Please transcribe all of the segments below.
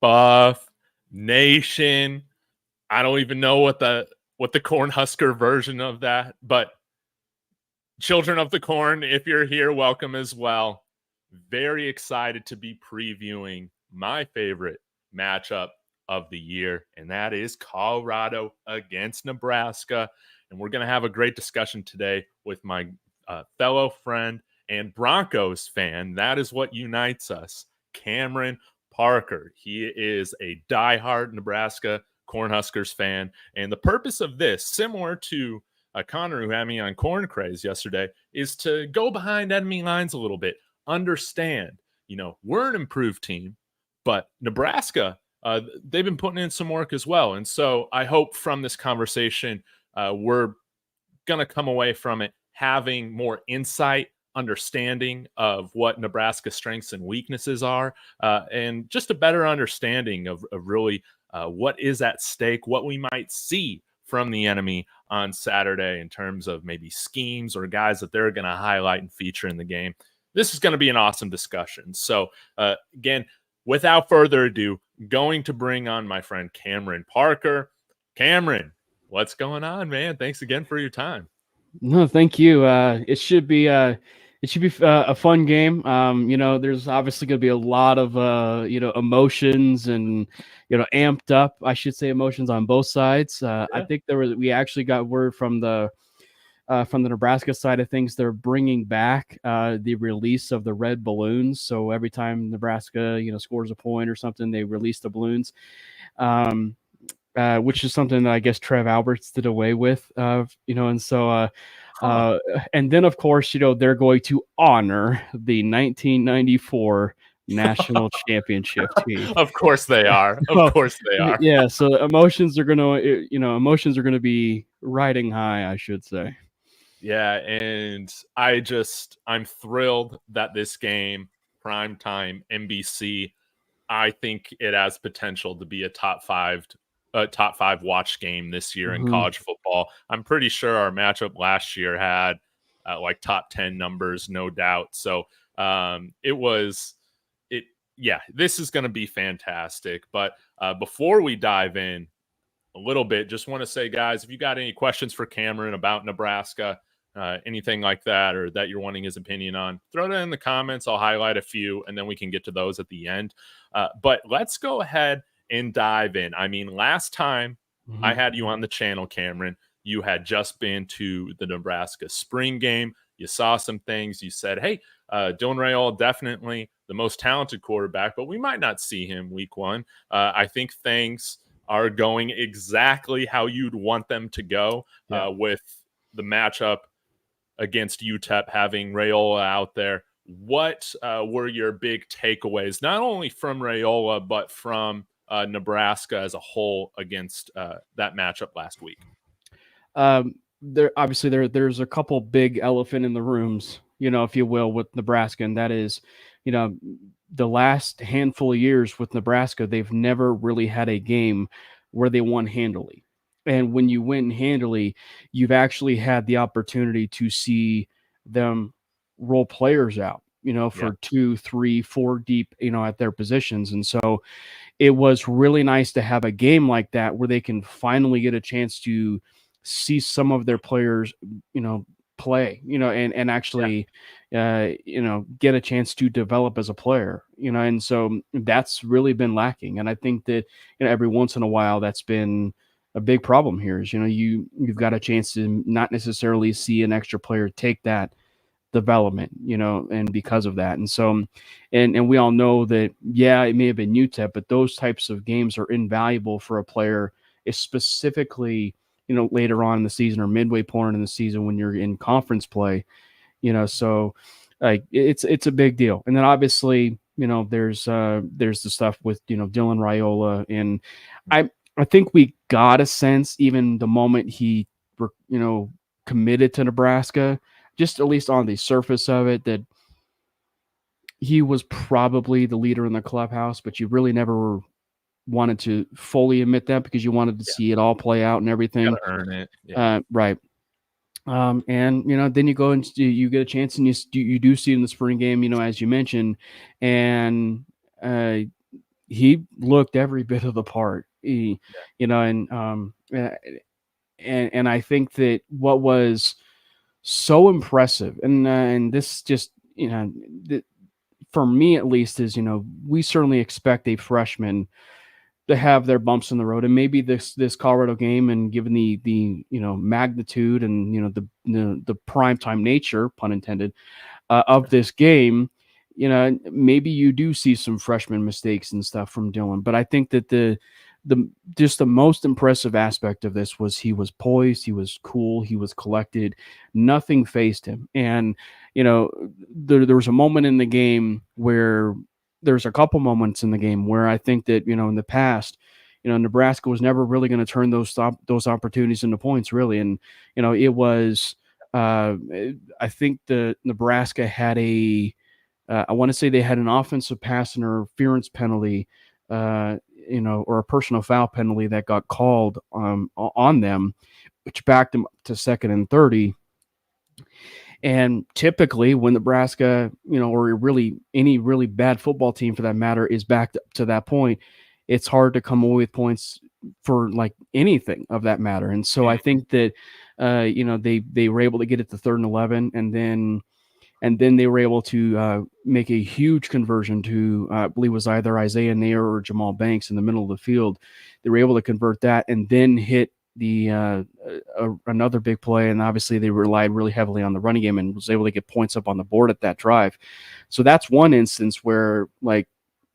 Buff Nation. I don't even know what the Cornhusker version of that, but Children of the Corn, if you're here, welcome as well. Very excited to be previewing my favorite matchup of the year, and that is Colorado against Nebraska. And we're going to have a great discussion today with my fellow friend and Broncos fan. That is what unites us, Cameron Parker. He is a diehard Nebraska Cornhuskers fan. And the purpose of this, similar to Connor, who had me on Corn Craze yesterday, is to go behind enemy lines a little bit. Understand, we're an improved team, but Nebraska, they've been putting in some work as well. And so I hope from this conversation, we're going to come away from it having more insight, understanding of what Nebraska's strengths and weaknesses are, and just a better understanding of really what is at stake, what we might see from the enemy on Saturday in terms of maybe schemes or guys that they're going to highlight and feature in the game. This is going to be an awesome discussion. So again, without further ado, going to bring on my friend Cameron Parker. Cameron, what's going on, man? Thanks again for your time. No, thank you. It should be a fun game. There's obviously going to be a lot of emotions and amped up, I should say, emotions on both sides. Yeah. I think we actually got word from the Nebraska side of things. They're bringing back the release of the red balloons. So every time Nebraska scores a point or something, they release the balloons. Which is something that I guess Trev Alberts did away with, and so, and then of course, they're going to honor the 1994 national championship team. Of course they are. Of course they are. Yeah. So emotions are gonna be riding high, I should say. Yeah, and I'm thrilled that this game, primetime NBC, I think it has potential to be a top five watch game this year in college football. I'm pretty sure our matchup last year had like top 10 numbers, no doubt. So this is going to be fantastic. But before we dive in a little bit, just want to say, guys, if you got any questions for Cameron about Nebraska, anything like that, or that you're wanting his opinion on, throw it in the comments. I'll highlight a few, and then we can get to those at the end. But let's go ahead and dive in. I mean, last time I had you on the channel, Cameron, you had just been to the Nebraska spring game. You saw some things. You said, hey, Dylan Railoa, definitely the most talented quarterback, but we might not see him week one. I think things are going exactly how you'd want them to go with the matchup against UTEP, having Railoa out there. What were your big takeaways, not only from Railoa, but from Nebraska as a whole against that matchup last week? There's a couple big elephant in the rooms, if you will, with Nebraska, and that is, the last handful of years with Nebraska, they've never really had a game where they won handily. And when you win handily, you've actually had the opportunity to see them roll players out, for 2, 3, 4 deep, at their positions. And so it was really nice to have a game like that where they can finally get a chance to see some of their players, play, and actually, get a chance to develop as a player, and so that's really been lacking. And I think that, every once in a while that's been a big problem here is, you've got a chance to not necessarily see an extra player take that development, and because of that. And so, and we all know that, it may have been UTEP, but those types of games are invaluable for a player, specifically, later on in the season or midway point in the season when you're in conference play, so like it's a big deal. And then obviously, there's the stuff with, Dylan Railoa, and I think we got a sense even the moment he, committed to Nebraska, just at least on the surface of it, that he was probably the leader in the clubhouse, but you really never wanted to fully admit that because you wanted to see it all play out and everything. You gotta earn it. Right. And, then you go and you get a chance and you do see it in the spring game, as you mentioned, and he looked every bit of the part. And I think that what was so impressive, and this just for me at least is we certainly expect a freshman to have their bumps in the road, and maybe this Colorado game, and given the magnitude and the prime time nature, pun intended, of this game, maybe you do see some freshman mistakes and stuff from Dylan. But I think that the most impressive aspect of this was he was poised, he was cool, he was collected, nothing phased him. And there was a moment in the game where there's a couple moments in the game where I think that in the past, Nebraska was never really going to turn those opportunities into points, really. And it was I think the Nebraska had I want to say they had an offensive pass interference penalty, or a personal foul penalty that got called on them, which backed them up to 2nd and 30. And typically when Nebraska, or really any really bad football team for that matter, is backed up to that point, it's hard to come away with points for like anything of that matter. And so I think that, they were able to get it to 3rd and 11, and then they were able to make a huge conversion to, I believe it was either Isaiah Nair or Jamal Banks in the middle of the field. They were able to convert that and then hit another big play. And obviously they relied really heavily on the running game and was able to get points up on the board at that drive. So that's one instance where like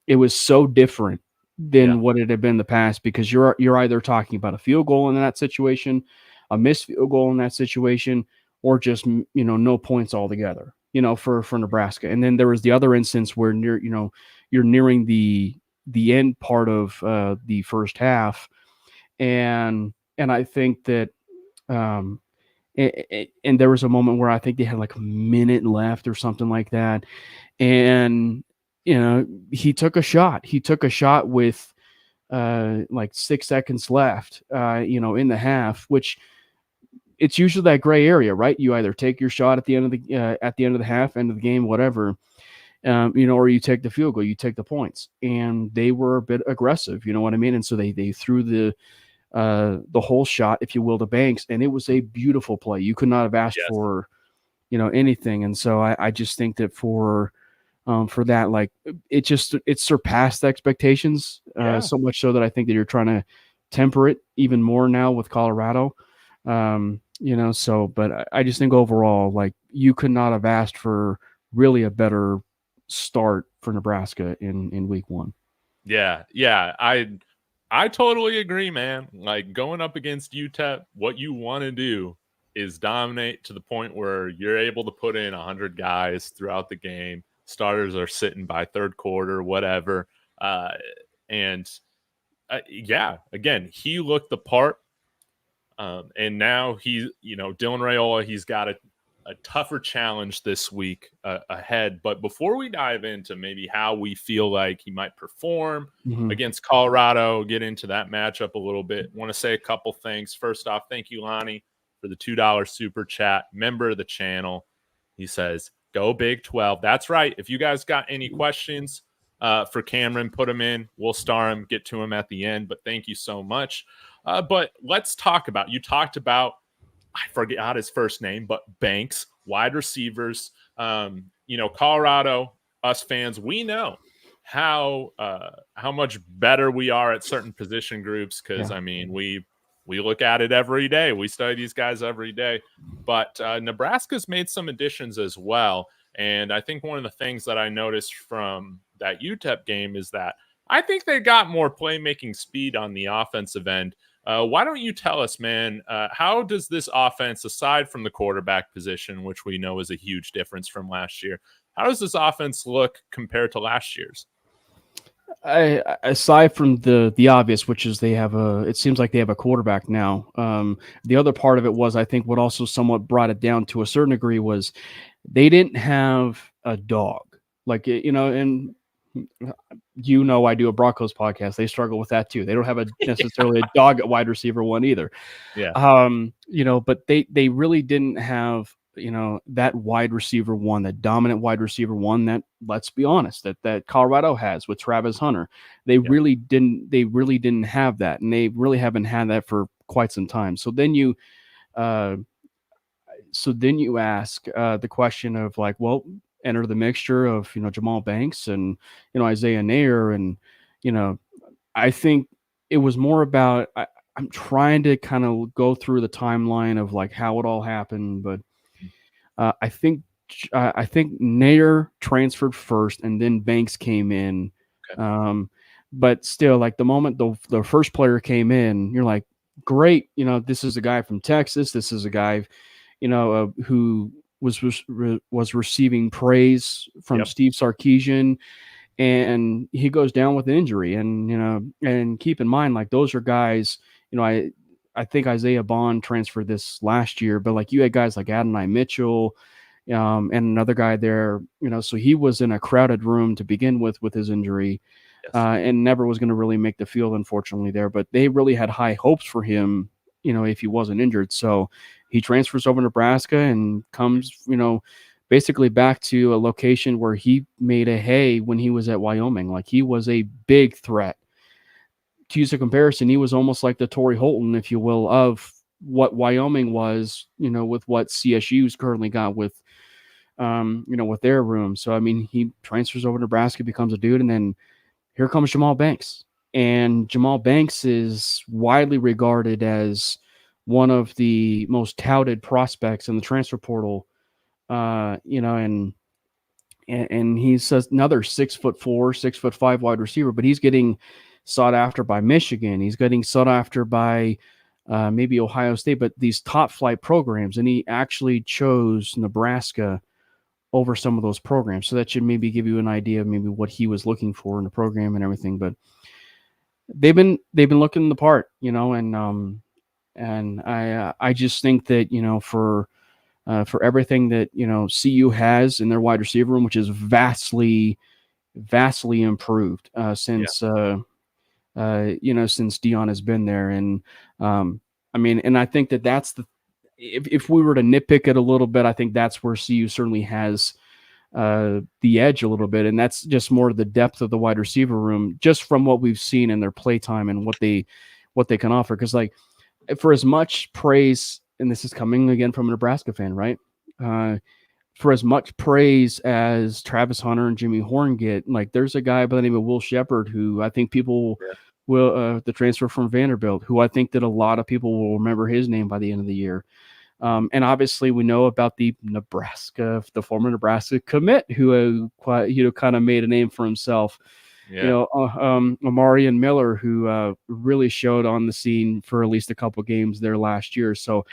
it was so different than what it had been in the past, because you're either talking about a field goal in that situation, a missed field goal in that situation, or just no points altogether, for Nebraska. And then there was the other instance where you're nearing the end part of the first half, and I think that and there was a moment where I think they had like a minute left or something like that, and he took a shot. He took a shot with like 6 seconds left, in the half, which it's usually that gray area, right? You either take your shot at the end of the half, end of the game, whatever, or you take the field goal, you take the points. And they were a bit aggressive, you know what I mean? And so they threw the whole shot, if you will, to Banks, and it was a beautiful play. You could not have asked for, anything. And so I just think that for that, like it surpassed expectations, so much so that I think that you're trying to temper it even more now with Colorado. But I just think overall, like you could not have asked for really a better start for Nebraska in week 1. Yeah. I totally agree, man. Like going up against UTEP, what you want to do is dominate to the point where you're able to put in 100 guys throughout the game. Starters are sitting by 3rd quarter, whatever. Again, he looked the part. And now Dylan Railoa, he's got a tougher challenge this week ahead. But before we dive into maybe how we feel like he might perform against Colorado, get into that matchup a little bit, want to say a couple things. First off, thank you, Lonnie, for the $2 super chat. Member of the channel. He says, go Big 12. That's right. If you guys got any questions for Cameron, put them in. We'll star him, get to him at the end. But thank you so much. But let's talk about, you talked about, I forgot his first name, but Banks, wide receivers. Colorado, us fans, we know how much better we are at certain position groups because, we look at it every day. We study these guys every day. But Nebraska's made some additions as well. And I think one of the things that I noticed from that UTEP game is that I think they got more playmaking speed on the offensive end. Why don't you tell us, man, how does this offense, aside from the quarterback position, which we know is a huge difference from last year, how does this offense look compared to last year's? Aside from the obvious, which is it seems like they have a quarterback now. The other part of it was, I think what also somewhat brought it down to a certain degree was they didn't have a dog. Like, and I do a Broncos podcast. They struggle with that too. They don't have necessarily a dog at wide receiver 1 either. Yeah. But they really didn't have that wide receiver one, that dominant wide receiver one that, let's be honest, that Colorado has with Travis Hunter. They Yep. really didn't have that, and they really haven't had that for quite some time. So then you ask the question of like, well, enter the mixture of Jamal Banks and Isaiah Nair, and I think it was more about I'm trying to kind of go through the timeline of like how it all happened, but I think Nair transferred first, and then Banks came in. Okay. But still, like the moment the first player came in, you're like, great, this is a guy from Texas. This is a guy, who was receiving praise from Yep. Steve Sarkisian, and he goes down with an injury. And and keep in mind, like those are guys, I think Isaiah Bond transferred this last year, but like you had guys like Adonai Mitchell, and another guy there, so he was in a crowded room to begin with his injury, Yes. and never was going to really make the field, unfortunately, there. But they really had high hopes for him, if he wasn't injured. So he transfers over to Nebraska and comes, basically back to a location where he made a hay when he was at Wyoming. Like he was a big threat. To use a comparison, he was almost like the Torrey Holton, if you will, of what Wyoming was, with what CSU's currently got with, with their room. So, I mean, he transfers over to Nebraska, becomes a dude, and then here comes Jamal Banks. And Jamal Banks is widely regarded as one of the most touted prospects in the transfer portal, and he's another 6'4", 6'5" wide receiver, but he's getting sought after by Michigan. He's getting sought after by maybe Ohio State, but these top flight programs, and he actually chose Nebraska over some of those programs. So that should maybe give you an idea of maybe what he was looking for in the program and everything. But they've been looking the part, and I just think that for everything that CU has in their wide receiver room, which is vastly improved since since Deion has been there. And I mean, and I think that's if we were to nitpick it a little bit, I think that's where CU certainly has the edge a little bit, and that's just more the depth of the wide receiver room, just from what we've seen in their play time and what they can offer. Because like, for as much praise, and this is coming again from a Nebraska fan, right? For as much praise as Travis Hunter and Jimmy Horn get, like there's a guy by the name of Will Shepherd who I think people will the transfer from Vanderbilt, who I think that a lot of people will remember his name by the end of the year. And obviously we know about the former Nebraska commit who kind of made a name for himself. Yeah. Amarian Miller, who really showed on the scene for at least a couple games there last year. So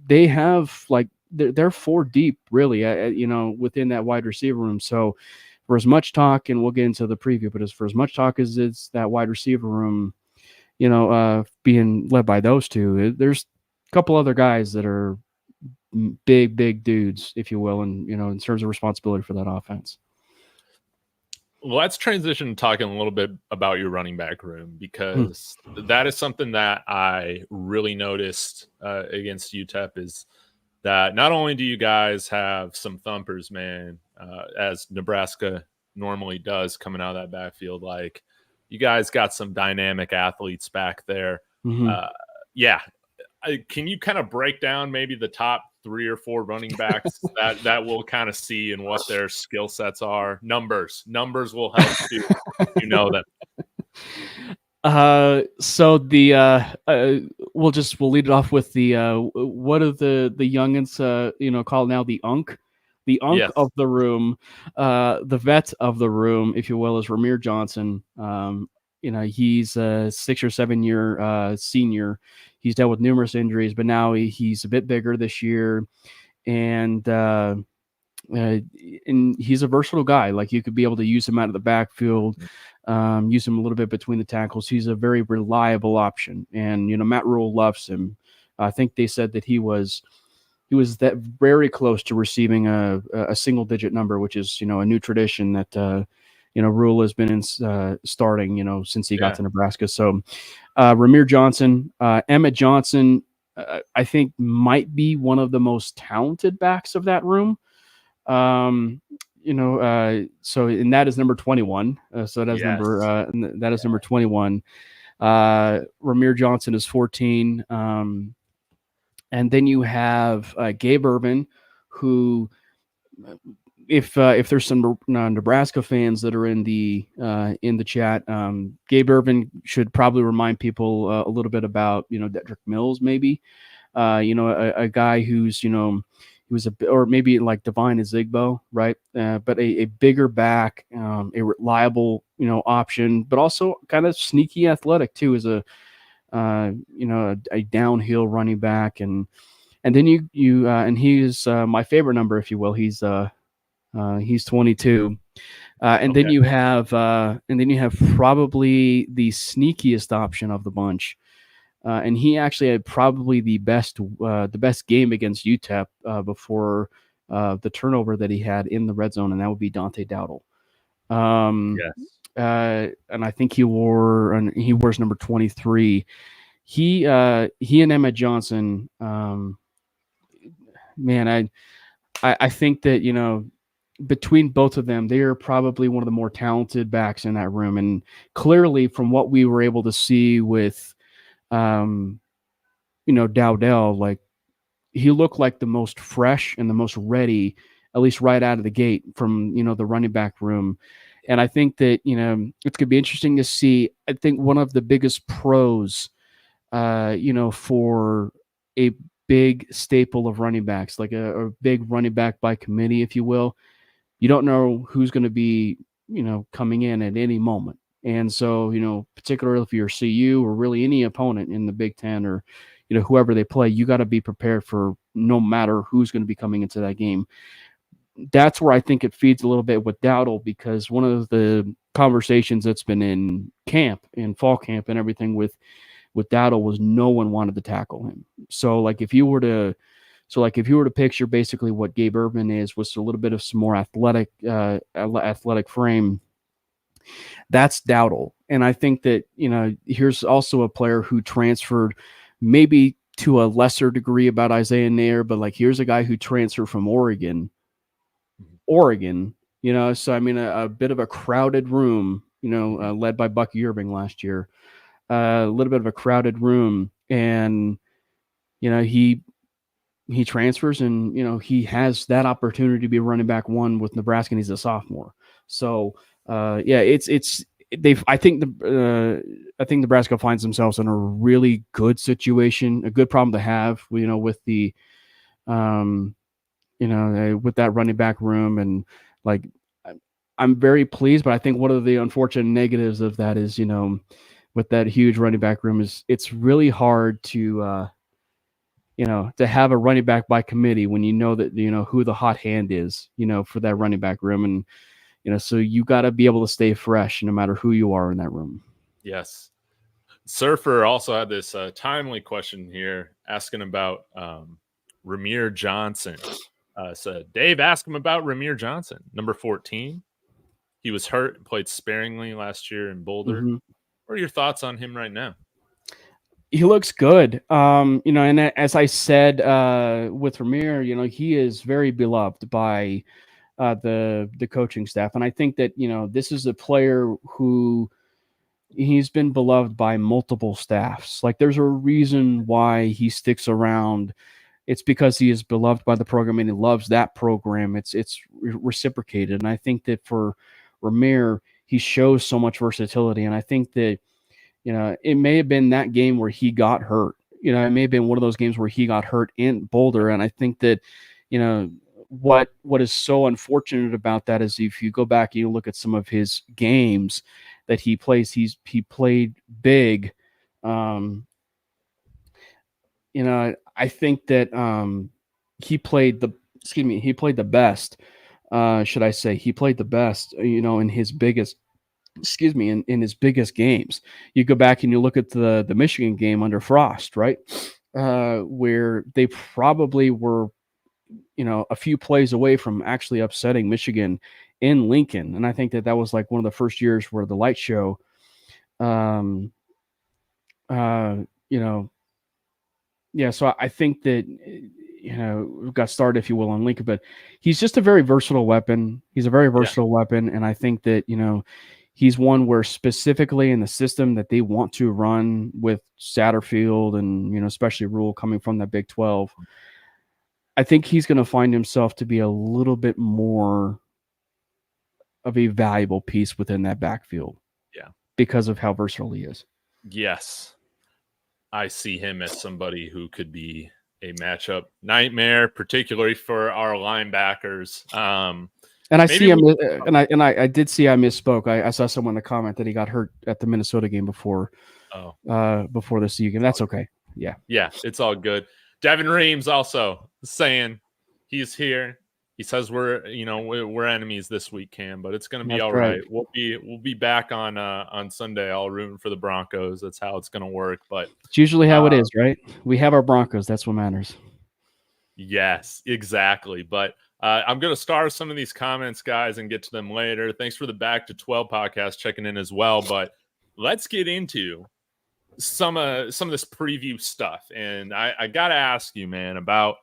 they have like they're four deep really, within that wide receiver room. So for as much talk, and we'll get into the preview, but for as much talk as it's that wide receiver room, being led by those two, there's a couple other guys that are big dudes, if you will, and in terms of responsibility for that offense. Let's transition to talking a little bit about your running back room, because that is something that I really noticed against UTEP, is that not only do you guys have some thumpers, man, as Nebraska normally does coming out of that backfield, like you guys got some dynamic athletes back there. Can you kind of break down maybe the top 3 or 4 running backs that we'll kind of see and what their skill sets are? Numbers will help too. Them. So we'll lead it off with the what are the youngins called now, the unk yes. of the room, the vet of the room, if you will, is Ramir Johnson. He's a 6 or 7 year senior. He's dealt with numerous injuries, but now he's a bit bigger this year, and he's a versatile guy. Like you could be able to use him out of the backfield, use him a little bit between the tackles. He's a very reliable option, and Matt Rule loves him. I think they said that he was that very close to receiving a single digit number, which is a new tradition that Rule has been starting since he got to Nebraska. So Ramir Johnson, Emmett Johnson I think might be one of the most talented backs of that room. So and that is number 21. So that's Yes. number 21. Ramir Johnson is 14. And then you have Gabe Ervin, who, if there's some Nebraska fans that are in the chat, Gabe Ervin should probably remind people a little bit about Dedrick Mills, maybe. A guy who's he was or maybe like Divine Ezigbo, right? But a bigger back, a reliable option, but also kind of sneaky athletic too, as a a downhill running back. And then you and he's my favorite number, if you will. He's 22. And then you have probably the sneakiest option of the bunch. And he actually had probably the best game against UTEP before the turnover that he had in the red zone, and that would be Dante Dowdle. Yes. And I think he wears number 23. He and Emmett Johnson, man, I think that between both of them, they are probably one of the more talented backs in that room. And clearly, from what we were able to see with Dowdell, like, he looked like the most fresh and the most ready, at least right out of the gate from the running back room. And I think that it's going to be interesting to see. I think one of the biggest pros, for a big staple of running backs, like a big running back by committee, if you will, you don't know who's going to be coming in at any moment. And so, particularly if you're CU or really any opponent in the Big Ten or, whoever they play, you got to be prepared for no matter who's going to be coming into that game. That's where I think it feeds a little bit with Dowdle, because one of the conversations that's been in fall camp and everything with Dowdle was no one wanted to tackle him. So if you were to picture basically what Gabe Ervin is, was a little bit of some more athletic frame, that's Dowdle. And I think that, here's also a player who transferred maybe to a lesser degree about Isaiah Nair, but here's a guy who transferred from Oregon, so I mean, a bit of a crowded room, led by Bucky Irving last year, a little bit of a crowded room, and, he transfers and, he has that opportunity to be running back one with Nebraska, and he's a sophomore. So, I think Nebraska finds themselves in a really good situation, a good problem to have, with the, with that running back room. And I'm very pleased, but I think one of the unfortunate negatives of that is, with that huge running back room, is it's really hard to have a running back by committee when that, who the hot hand is, for that running back room. And, so you got to be able to stay fresh no matter who you are in that room. Yes. Surfer also had this timely question here asking about Ramir Johnson. So Dave asked him about Ramir Johnson, number 14. He was hurt and played sparingly last year in Boulder. Mm-hmm. What are your thoughts on him right now? He looks good. And as I said with Ramir, he is very beloved by the coaching staff. And I think that, this is a player who he's been beloved by multiple staffs. There's a reason why he sticks around. It's because he is beloved by the program and he loves that program. It's reciprocated. And I think that for Ramir, he shows so much versatility. And I think that, it may have been that game where he got hurt. It may have been one of those games where he got hurt in Boulder. And I think that, what is so unfortunate about that is if you go back and you look at some of his games that he plays, he played big. I think that he played the best. Should I say he played the best, in his biggest, in his biggest games. You go back and you look at the Michigan game under Frost, right? Where they probably were, a few plays away from actually upsetting Michigan in Lincoln. And I think that was one of the first years where the light show, Yeah, so I think that we got started, if you will, on Lincoln, but he's just a very versatile weapon. He's a very versatile weapon, and I think that he's one where specifically in the system that they want to run with Satterfield and especially Rule coming from that Big 12. I think he's going to find himself to be a little bit more of a valuable piece within that backfield. Yeah, because of how versatile he is. Yes, I see him as somebody who could be a matchup nightmare, particularly for our linebackers. And I see him, and I did see I misspoke. I saw someone in the comment that he got hurt at the Minnesota game before the CU game. That's okay. Yeah, it's all good. Devin Reams also saying he's here. He says we're enemies this week, Cam, but it's going to be all right. We'll be back on Sunday, all rooting for the Broncos. That's how it's going to work. But it's usually how it is, right? We have our Broncos. That's what matters. Yes, exactly. But I'm going to start some of these comments, guys, and get to them later. Thanks for the Back to 12 podcast checking in as well. But let's get into some of this preview stuff. And I got to ask you, man, about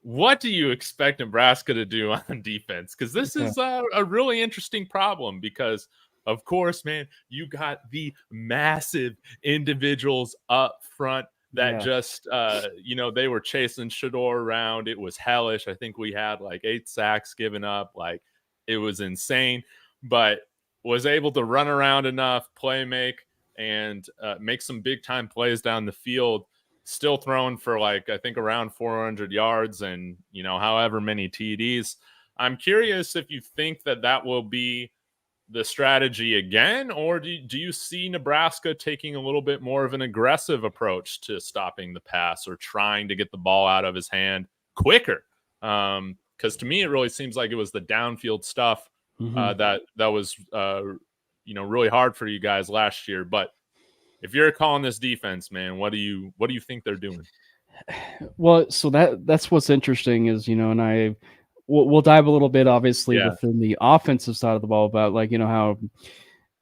what do you expect Nebraska to do on defense? Because this is a really interesting problem because, of course, man, you got the massive individuals up front that just, they were chasing Shedeur around. It was hellish. I think we had like 8 sacks given up. Like, it was insane, but was able to run around enough, and make some big time plays down the field. Still throwing for I think around 400 yards and, however many TDs. I'm curious if you think that will be the strategy again, or do you see Nebraska taking a little bit more of an aggressive approach to stopping the pass or trying to get the ball out of his hand quicker? Because to me, it really seems like it was the downfield stuff that was, really hard for you guys last year. But if you're calling this defense, man, what do you think they're doing? Well, so that's what's interesting is, and we'll dive a little bit, obviously, within the offensive side of the ball about how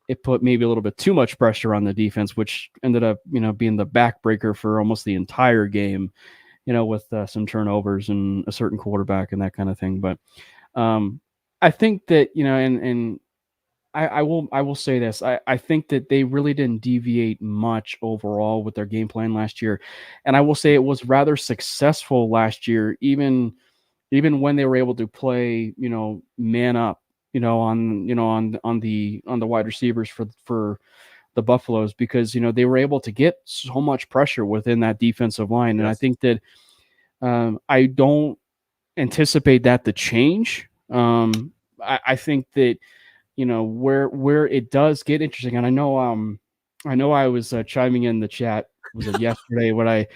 it put maybe a little bit too much pressure on the defense, which ended up, being the backbreaker for almost the entire game, with some turnovers and a certain quarterback and that kind of thing. But I think that, and I will say this. I think that they really didn't deviate much overall with their game plan last year. And I will say it was rather successful last year, even when they were able to play, man up, on the wide receivers for the Buffaloes, because, they were able to get so much pressure within that defensive line. And I think that I don't anticipate that to change. I think that, where it does get interesting, and I know I was chiming in the chat, was it yesterday when I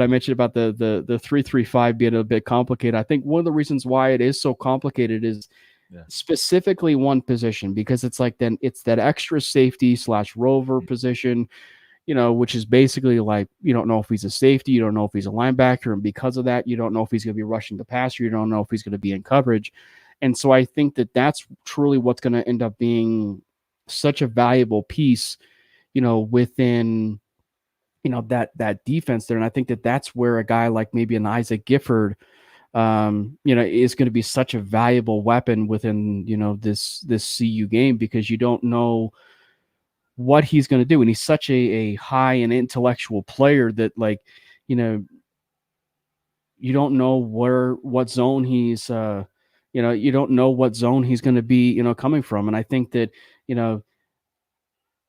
mentioned about the 3-3-5 being a bit complicated. I think one of the reasons why it is so complicated is specifically one position, because it's it's that extra safety / rover position, which is basically like, you don't know if he's a safety, you don't know if he's a linebacker, and because of that, you don't know if he's going to be rushing the passer, you don't know if he's going to be in coverage. And so I think that that's truly what's going to end up being such a valuable piece, within, that defense there. And I think that that's where a guy like maybe an Isaac Gifford, is going to be such a valuable weapon within, this CU game, because you don't know what he's going to do. And he's such a high and intellectual player that, you don't know what zone he's, you don't know what zone he's going to be, coming from. And I think that,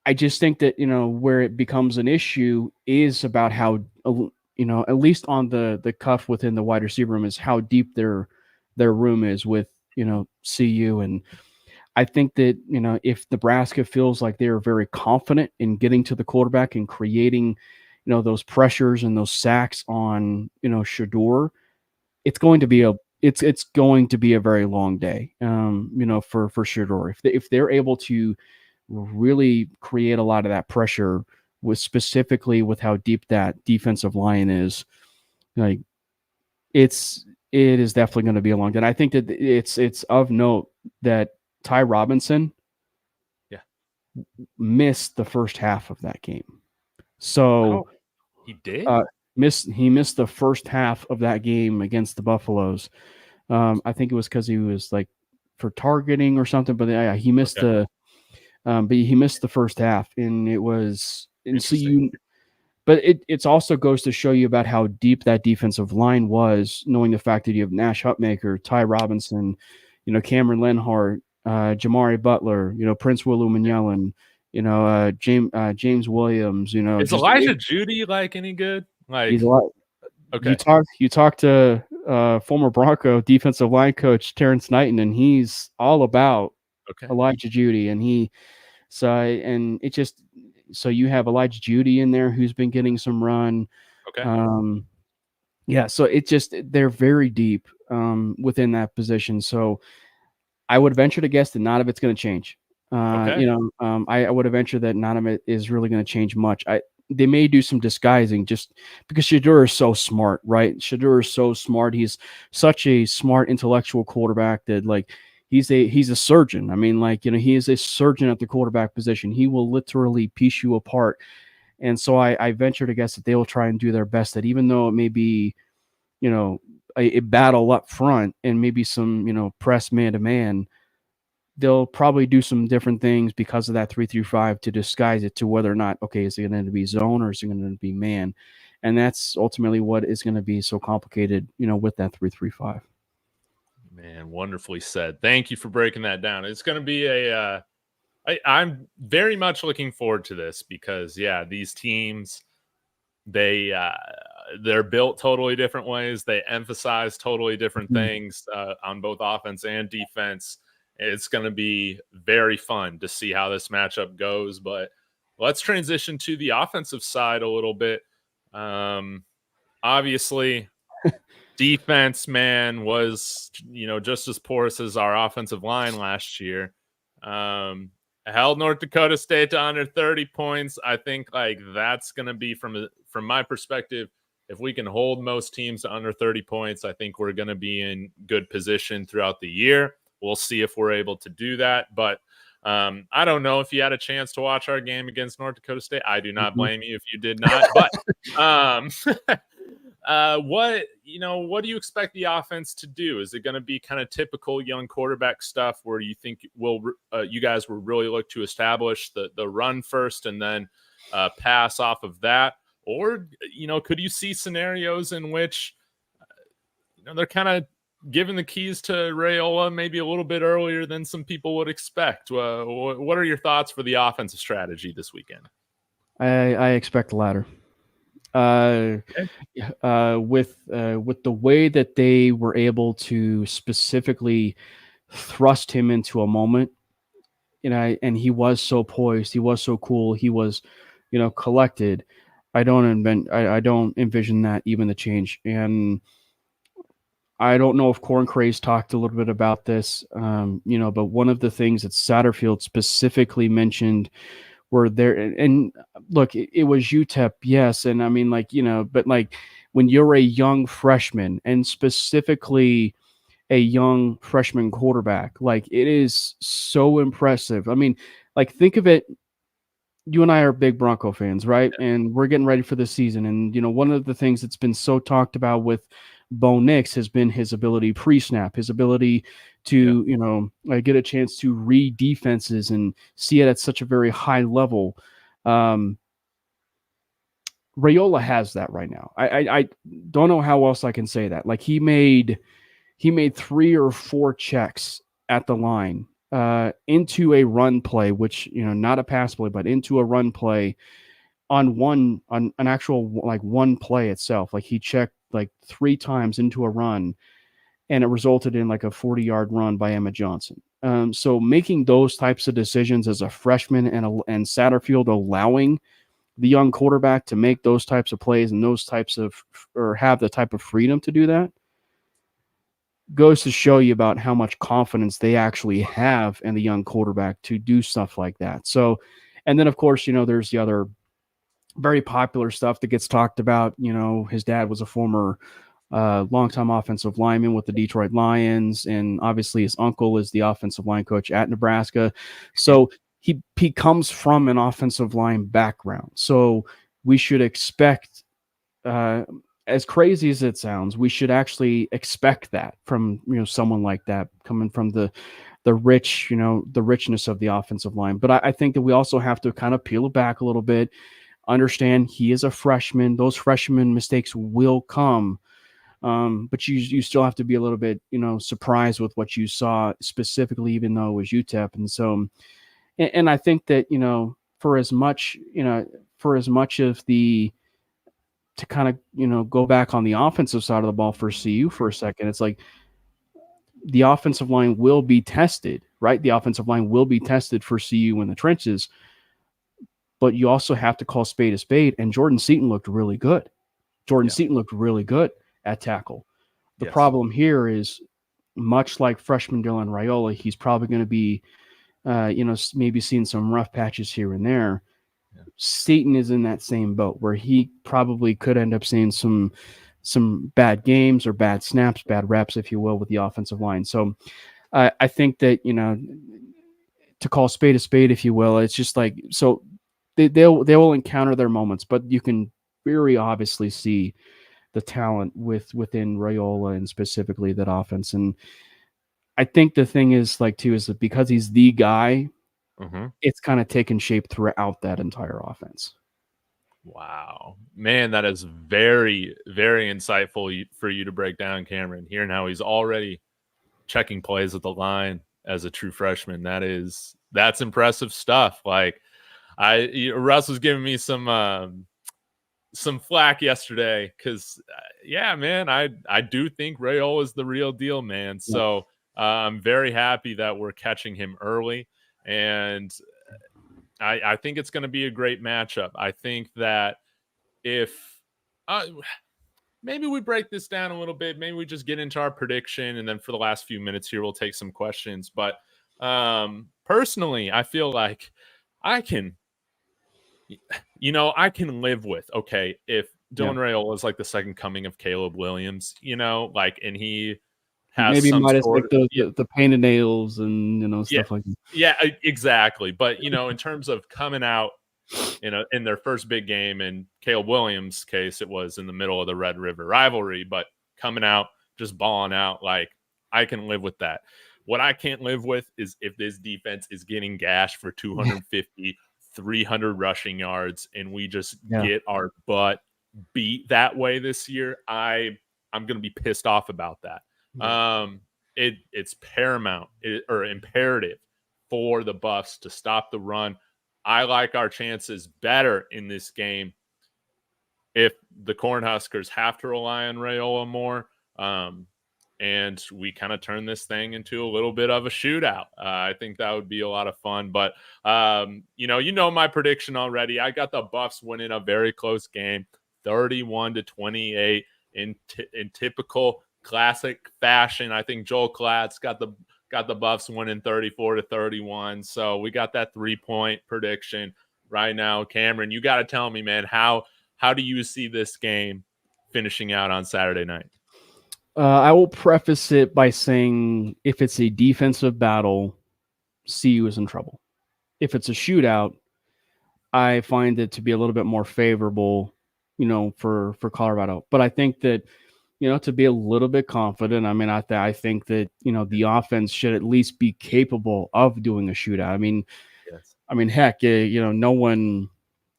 I just think that, where it becomes an issue is about how, at least on the cuff within the wide receiver room, is how deep their room is with, CU. And I think that, if Nebraska feels like they're very confident in getting to the quarterback and creating, those pressures and those sacks on, Shedeur, it's going to be a very long day, for Shedeur. If they're able to really create a lot of that pressure, specifically with how deep that defensive line is, it is definitely going to be a long day. And I think that it's of note that Ty Robinson missed the first half of that game. So he did? missed the first half of that game against the Buffaloes. I think it was because he was like for targeting or something, but yeah, he missed Okay. but he missed the first half, and it was and so Interesting. you. But it's also goes to show you about how deep that defensive line was, knowing the fact that you have Nash Hutmaker, Ty Robinson, Cameron Lenhart, Jamari Butler, Prince Willoughby, James Williams, Is Elijah Judy like any good? Like, he's a lot. okay. You talk to former Bronco defensive line coach Terrence Knighton, and he's all about Okay. Elijah Judy, and so you have Elijah Judy in there who's been getting some run. Okay. Yeah, so they're very deep within that position. So I would venture to guess that none of it's going to change. Okay. I would venture that none of it is really going to change much. They may do some disguising just because Shedeur is so smart, right? Shedeur is so smart. He's such a smart intellectual quarterback that like he's a surgeon. I mean, like, he is a surgeon at the quarterback position. He will literally piece you apart. And so I venture to guess that they will try and do their best, that even though it may be, a battle up front and maybe some, press man to man, they'll probably do some different things because of that 3-3-5 to disguise it to whether or not, okay, is it going to be zone or is it going to be man? And that's ultimately what is going to be so complicated, with that 3-3-5. Man, wonderfully said. Thank you for breaking that down. It's going to be I'm very much looking forward to this because, yeah, these teams, they're built totally different ways. They emphasize totally different things on both offense and defense. It's going to be very fun to see how this matchup goes. But let's transition to the offensive side a little bit. Obviously, defense, man, was just as porous as our offensive line last year. Held North Dakota State to under 30 points. I think like that's going to be from my perspective. If we can hold most teams to under 30 points, I think we're going to be in good position throughout the year. We'll see if we're able to do that. But I don't know if you had a chance to watch our game against North Dakota State. I do not blame you if you did not. But what do you expect the offense to do? Is it going to be kind of typical young quarterback stuff where you think you guys will really look to establish the run first and then pass off of that? Or, could you see scenarios in which, they're kind of giving the keys to Railoa maybe a little bit earlier than some people would expect? What are your thoughts for the offensive strategy this weekend? I expect the latter. With the way that they were able to specifically thrust him into a moment, and he was so poised, he was so cool, he was, collected. I don't envision that even to change. And I don't know if Corn Craze talked a little bit about this, but one of the things that Satterfield specifically mentioned were there, and look, it was UTEP, yes, and I mean, like, but like when you're a young freshman, and specifically a young freshman quarterback, like it is so impressive. I mean, like think of it. You and I are big Bronco fans, right? And we're getting ready for the season. And, one of the things that's been so talked about with Bo Nix has been his ability pre-snap, his ability to, get a chance to read defenses and see it at such a very high level. Raiola has that right now. I don't know how else I can say that. Like he made 3 or 4 checks at the line into a run play, which, not a pass play, but into a run play on an actual like one play itself. Like he checked like 3 times into a run, and it resulted in like a 40-yard run by Emma Johnson. So making those types of decisions as a freshman and Satterfield allowing the young quarterback to make those types of plays and have the type of freedom to do that goes to show you about how much confidence they actually have in the young quarterback to do stuff like that. So, and then of course, there's the other very popular stuff that gets talked about. His dad was a former longtime offensive lineman with the Detroit Lions, and obviously his uncle is the offensive line coach at Nebraska. So he comes from an offensive line background. So we should expect as crazy as it sounds, we should actually expect that from someone like that coming from the rich, the richness of the offensive line. But I think that we also have to kind of peel it back a little bit, understand he is a freshman. Those freshman mistakes will come. But you still have to be a little bit, surprised with what you saw specifically, even though it was UTEP. And so, and I think that, for as much of the, to kind of, go back on the offensive side of the ball for CU for a second, it's like the offensive line will be tested, right? The offensive line will be tested for CU in the trenches, but you also have to call spade a spade. And Jordan Seaton looked really good. Seaton looked really good at tackle. The problem here is, much like freshman Dylan Railoa, he's probably going to be, maybe seeing some rough patches here and there. Yeah. Seaton is in that same boat where he probably could end up seeing some bad games or bad snaps, bad reps, if you will, with the offensive line. So I think that, to call spade a spade, if you will, it's just like, so they will encounter their moments, but you can very obviously see the talent within Railoa and specifically that offense. And I think the thing is, like, too, is that because he's the guy, it's kind of taken shape throughout that entire offense. Wow, man, that is very, very insightful for you to break down, Cameron. Hearing how he's already checking plays at the line as a true freshman, that's impressive stuff. Like, Russ was giving me some flack yesterday because, yeah, man, I do think Railoa is the real deal, man. So I'm very happy that we're catching him early, and I think it's going to be a great matchup. I think that if maybe we break this down a little bit, maybe we just get into our prediction, and then for the last few minutes here, we'll take some questions. But personally, I feel like I can live with, okay, if Dylan Railoa is like the second coming of Caleb Williams, and he has maybe some minus sort like the painted nails and stuff like that. Yeah, exactly. But in terms of coming out in their first big game, in Caleb Williams' case, it was in the middle of the Red River rivalry, but coming out, just balling out, like, I can live with that. What I can't live with is if this defense is getting gashed for 250, 300 rushing yards, and we just get our butt beat that way this year. I'm going to be pissed off about that. It's paramount or imperative for the Buffs to stop the run. I like our chances better in this game if the Cornhuskers have to rely on Railoa more, and we kind of turn this thing into a little bit of a shootout. I think that would be a lot of fun. But my prediction already. I got the Buffs winning a very close game, 31-28 in typical classic fashion. I think Joel Klatt's got the Buffs winning 34-31. So we got that 3-point prediction right now. Cameron, you got to tell me, man, how do you see this game finishing out on Saturday night? I will preface it by saying if it's a defensive battle, CU is in trouble. If it's a shootout, I find it to be a little bit more favorable, for Colorado. But I think that, to be a little bit confident, I mean, I think that, the offense should at least be capable of doing a shootout. I mean, heck, no one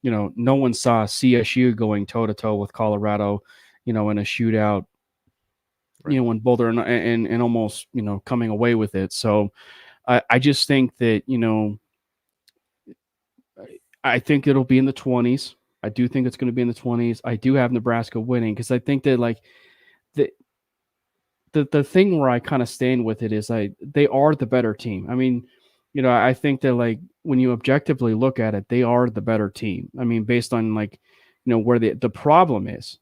saw CSU going toe-to-toe with Colorado, in a shootout, when Boulder and almost, coming away with it. So I just think that, I think it'll be in the 20s. I do think it's going to be in the 20s. I do have Nebraska winning because I think that, like, the thing where I kind of stand with it is they are the better team. I mean, I think that, like, when you objectively look at it, they are the better team. I mean, based on, like, where the problem is.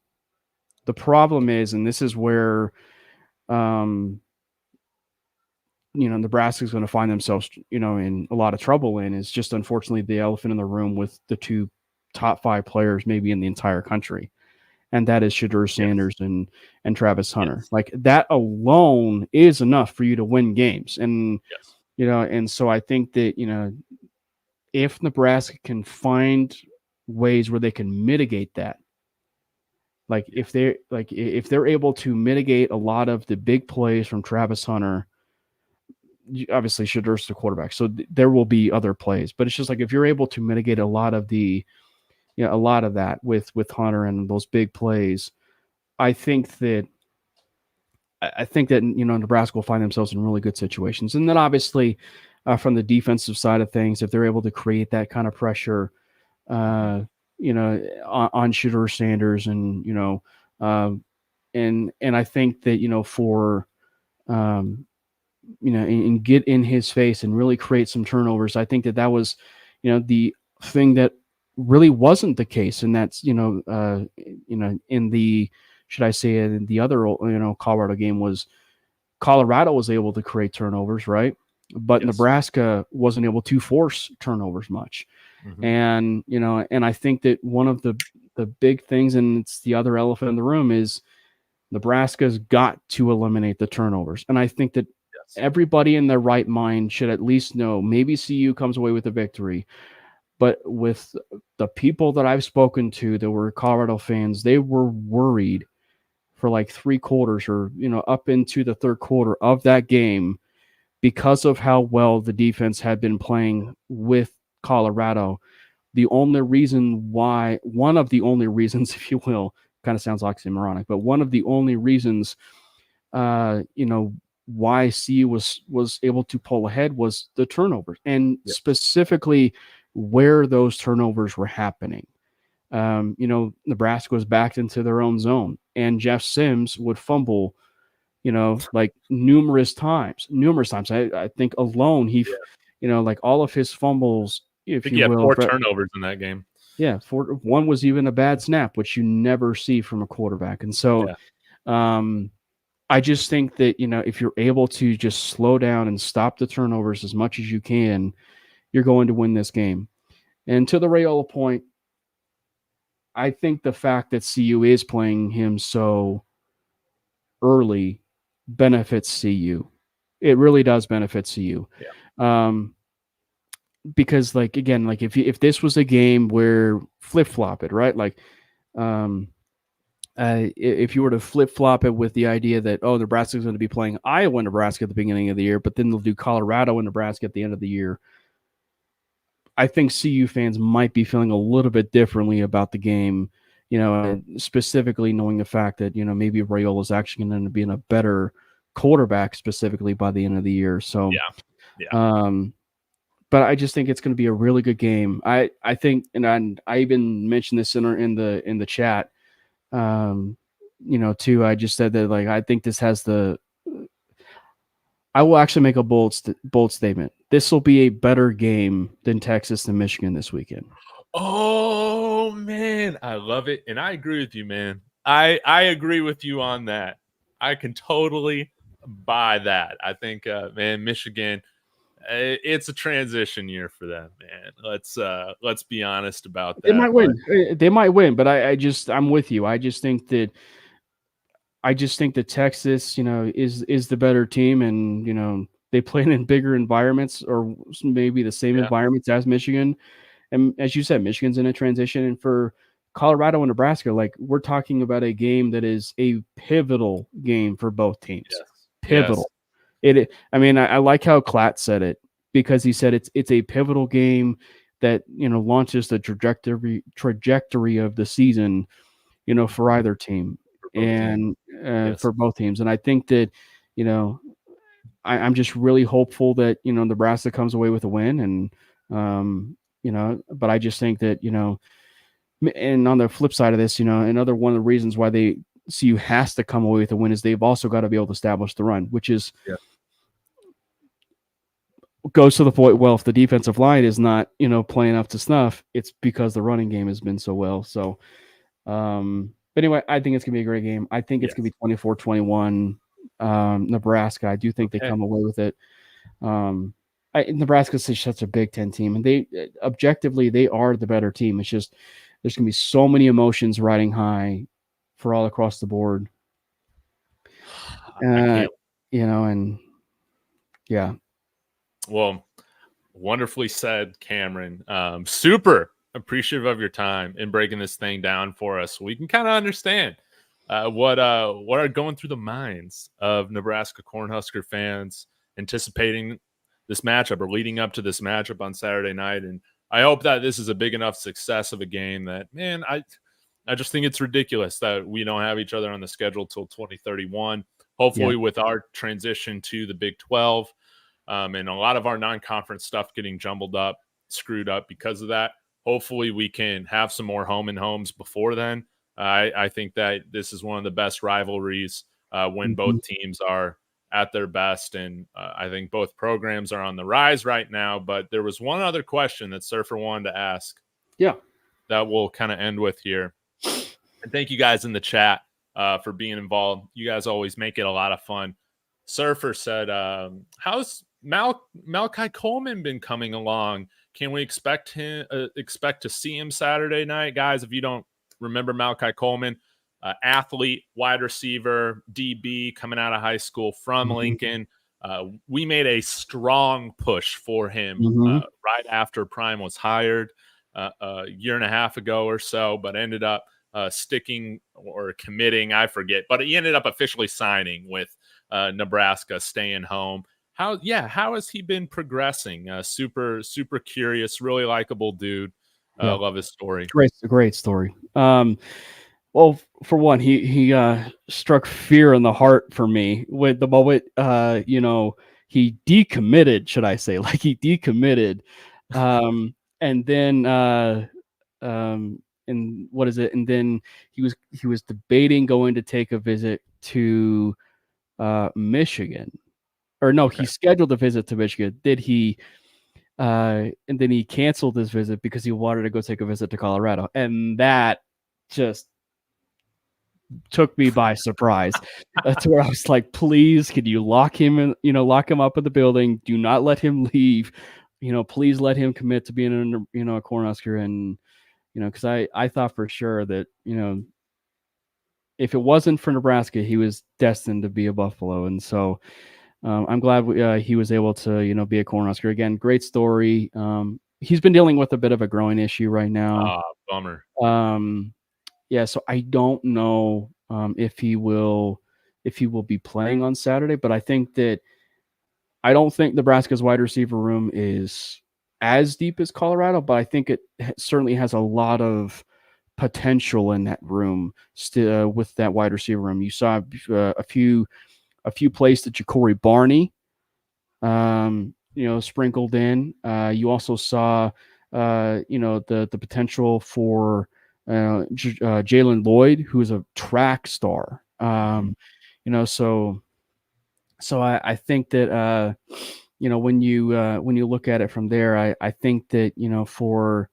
The problem is, and this is where Nebraska's going to find themselves, in a lot of trouble is just, unfortunately, the elephant in the room with the two top 5 players maybe in the entire country. And that is Shedeur Sanders and Travis Hunter. Yes. Like, that alone is enough for you to win games. And, and so I think that, if Nebraska can find ways where they can mitigate that, Like if they're able to mitigate a lot of the big plays from Travis Hunter, obviously Shedeur's the quarterback, so there will be other plays. But it's just like if you're able to mitigate a lot of that with Hunter and those big plays, I think that Nebraska will find themselves in really good situations. And then obviously from the defensive side of things, if they're able to create that kind of pressure, on Shedeur Sanders, and and I think that for and get in his face and really create some turnovers. I think that was the thing that really wasn't the case, and that's in the, should I say it, in the other Colorado game was Colorado was able to create turnovers, right? But Yes. Nebraska wasn't able to force turnovers much. And and I think that one of the big things, and it's the other elephant in the room, is Nebraska's got to eliminate the turnovers. And I think that everybody in their right mind should at least know maybe CU comes away with a victory. But with the people that I've spoken to that were Colorado fans, they were worried for like 3 quarters or up into the third quarter of that game because of how well the defense had been playing with Colorado. One of the only reasons, if you will, kind of sounds oxymoronic, but one of the only reasons, why CU was able to pull ahead was the turnovers, and specifically where those turnovers were happening. Nebraska was backed into their own zone, and Jeff Sims would fumble, like numerous times. I think alone like all of his fumbles, if you will, 4 turnovers in that game. Yeah, one was even a bad snap, which you never see from a quarterback. And so I just think that, if you're able to just slow down and stop the turnovers as much as you can, you're going to win this game. And to the Railoa point, I think the fact that CU is playing him so early benefits CU. It really does benefit CU. Yeah. Because again, if this was a game where flip-flop it, right? If you were to flip-flop it with the idea that, Nebraska's going to be playing Iowa and Nebraska at the beginning of the year, but then they'll do Colorado and Nebraska at the end of the year, I think CU fans might be feeling a little bit differently about the game, specifically knowing the fact that, maybe Raiola is actually going to end up being a better quarterback specifically by the end of the year. So, but I just think it's going to be a really good game. I think, and I even mentioned this in the chat, too. I just said that I think this has I will actually make a bold statement. This will be a better game than Texas and Michigan this weekend. Oh man, I love it, and I agree with you, man. I agree with you on that. I can totally buy that. I think, man, Michigan, it's a transition year for them, man. Let's be honest about that. They might win. They might win, but I'm with you. I just think that Texas, is the better team, and they play in bigger environments, or maybe the same environments as Michigan. And as you said, Michigan's in a transition, and for Colorado and Nebraska, we're talking about a game that is a pivotal game for both teams. Yes. Pivotal. Yes. I like how Klatt said it, because he said it's a pivotal game that launches the trajectory of the season, for either team, and for both teams. And I think that I'm just really hopeful that Nebraska comes away with a win, and but I just think that and on the flip side of this, another one of the reasons why CU has to come away with a win is they've also got to be able to establish the run, which is goes to the point. Well, if the defensive line is not playing up to snuff, it's because the running game has been so well. So, but anyway, I think it's gonna be a great game. I think it's gonna be 24-21. Nebraska. I do think they come away with it. Nebraska's such a Big Ten team, and they objectively they are the better team. It's just there's gonna be so many emotions riding high for all across the board. And yeah. Well, wonderfully said, Cameron. Super appreciative of your time in breaking this thing down for us. We can kind of understand what are going through the minds of Nebraska Cornhusker fans anticipating this matchup or leading up to this matchup on Saturday night. And I hope that this is a big enough success of a game that, man, I just think it's ridiculous that we don't have each other on the schedule till 2031. Hopefully, with our transition to the Big 12 and a lot of our non-conference stuff getting jumbled up, screwed up because of that, hopefully we can have some more home and homes before then. I think that this is one of the best rivalries when both teams are at their best. And I think both programs are on the rise right now. But there was one other question that Surfer wanted to ask. Yeah. That we'll kind of end with here. And thank you guys in the chat for being involved. You guys always make it a lot of fun. Surfer said, how's Malachi Coleman been coming along? Can we expect to see him Saturday night? Guys, if you don't remember Malachi Coleman, athlete, wide receiver, DB, coming out of high school from Lincoln. We made a strong push for him right after Prime was hired a year and a half ago or so, but ended up sticking or committing, I forget, but he ended up officially signing with Nebraska, staying home. How has he been progressing? Super curious, really likable dude. Love his story. Great story. Well, for one, he struck fear in the heart for me with the moment he decommitted, should I say? Like, he decommitted, and then and what is it? And then he was debating going to take a visit to Michigan, or no, Okay. he scheduled a visit to Michigan. Did he? And then he canceled his visit because he wanted to go take a visit to Colorado, and that just took me by surprise. To where I was like, please, could you lock him up in the building? Do not let him leave. Please let him commit to being a Cornhusker. And because I thought for sure that if it wasn't for Nebraska, he was destined to be a Buffalo. And so I'm glad he was able to be a Cornhusker again. Great story. He's been dealing with a bit of a growing issue right now. Bummer. Yeah, so I don't know if he will be playing on Saturday, but I don't think Nebraska's wide receiver room is as deep as Colorado, but I think it certainly has a lot of potential in that room still with that wide receiver room. You saw a few plays to Ja'Cory Barney, sprinkled in. You also saw the potential for Jalen Lloyd, who is a track star. So I think that when you look at it from there, I think that for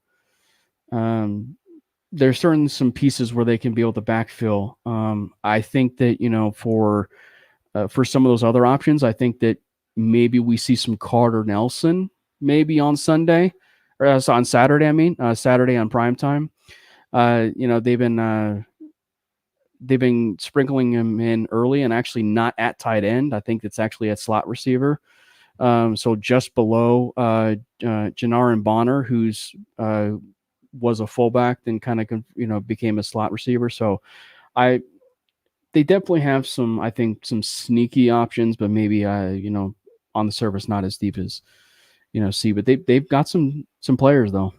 there's certain some pieces where they can be able to backfill. I think that for some of those other options, I think that maybe we see some Carter Nelson maybe on Sunday or on Saturday. I mean, Saturday on prime time. They've been sprinkling him in early and actually not at tight end. I think it's actually at slot receiver. So just below Janarin Bonner, who's was a fullback, then kind of became a slot receiver. So they definitely have some, I think, some sneaky options, but maybe on the surface not as deep as C. But they've got some players though.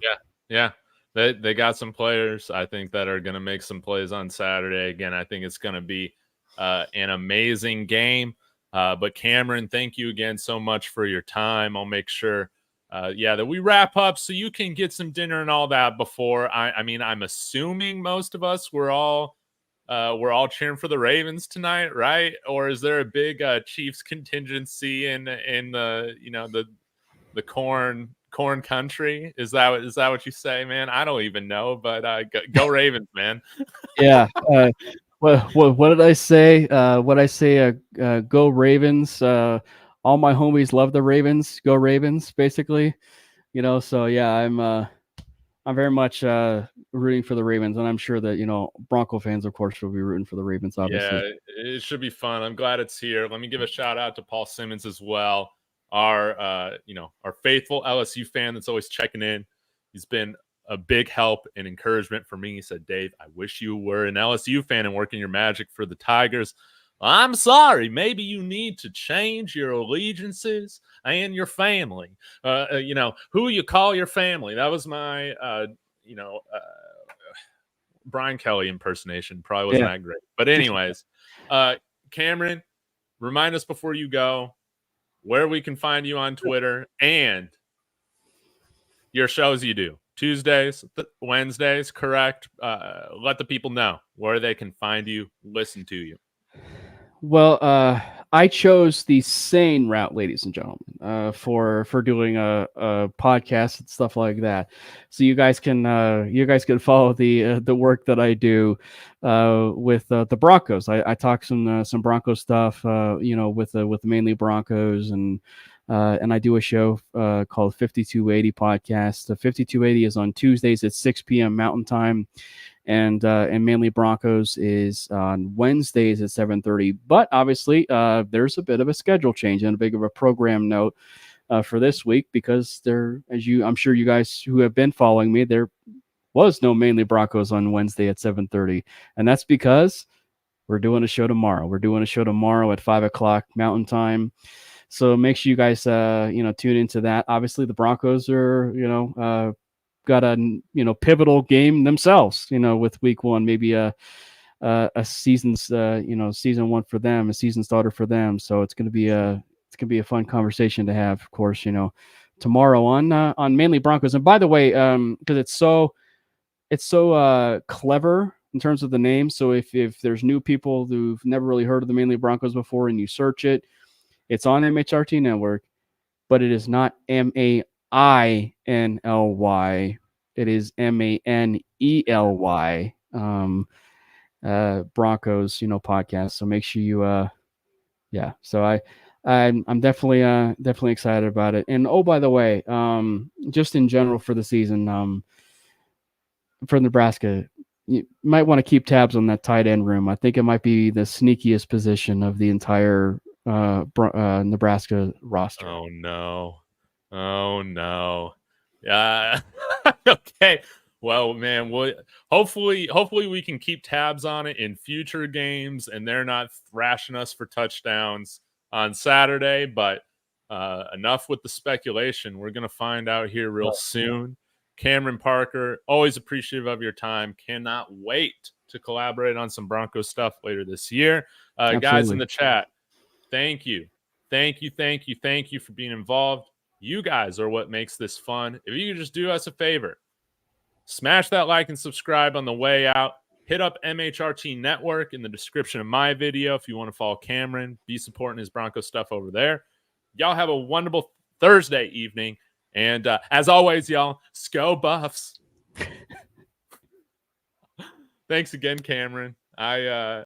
Yeah. They got some players, I think, that are going to make some plays on Saturday. Again, I think it's going to be an amazing game. But Cameron, thank you again so much for your time. I'll make sure, that we wrap up so you can get some dinner and all that before. I mean, I'm assuming most of us we're all cheering for the Ravens tonight, right? Or is there a big Chiefs contingency in the corn country? Is that what you say, man? I don't even know, but go Ravens, man. Yeah. What did I say? Go Ravens. All my homies love the Ravens. Go Ravens, basically. So yeah, I'm very much rooting for the Ravens, and I'm sure that Bronco fans, of course, will be rooting for the Ravens. Obviously, yeah, it should be fun. I'm glad it's here. Let me give a shout out to Paul Simmons as well, our faithful LSU fan that's always checking in. He's been a big help and encouragement for me. He said, Dave, I wish you were an LSU fan and working your magic for the Tigers. I'm sorry. Maybe you need to change your allegiances and your family. Who you call your family. That was my, Brian Kelly impersonation. Probably wasn't that great. But anyways, Cameron, remind us before you go where we can find you on Twitter and your shows you do. Tuesdays, Wednesdays, correct? Let the people know where they can find you, listen to you. Well, I chose the sane route, ladies and gentlemen, for doing a podcast and stuff like that. So you guys can follow the work that I do with the Broncos. I talk some Bronco stuff, with mainly Broncos, and I do a show called 5280 Podcast. The 5280 is on Tuesdays at 6 p.m. Mountain Time. And mainly Broncos is on Wednesdays at 7:30. But obviously, there's a bit of a schedule change and a bit of a program note for this week because I'm sure you guys who have been following me, there was no mainly Broncos on Wednesday at 7:30, and that's because we're doing a show tomorrow. We're doing a show tomorrow at 5:00 Mountain Time. So make sure you guys tune into that. Obviously, the Broncos are got a pivotal game themselves, with week one, maybe a season one for them, a season starter for them. So it's going to be a fun conversation to have, of course, tomorrow on mainly Broncos. And by the way, because it's so clever in terms of the name. So if there's new people who've never really heard of the mainly Broncos before and you search it, it's on MHRT Network, but it is not MAINLY. It is MANELY. Broncos, podcast. So make sure you, So I'm definitely excited about it. And by the way, just in general for the season, for Nebraska, you might want to keep tabs on that tight end room. I think it might be the sneakiest position of the entire Nebraska roster. Oh no. Yeah. Okay. Well, man, hopefully we can keep tabs on it in future games and they're not thrashing us for touchdowns on Saturday, but enough with the speculation. We're going to find out here real soon. Cameron Parker, always appreciative of your time. Cannot wait to collaborate on some Broncos stuff later this year. Guys in the chat, thank you for being involved. You guys are what makes this fun. If you could just do us a favor, smash that like and subscribe on the way out. Hit up MHRT Network in the description of my video if you want to follow Cameron. Be supporting his Bronco stuff over there. Y'all have a wonderful Thursday evening. And as always, y'all, Sco Buffs. Thanks again, Cameron.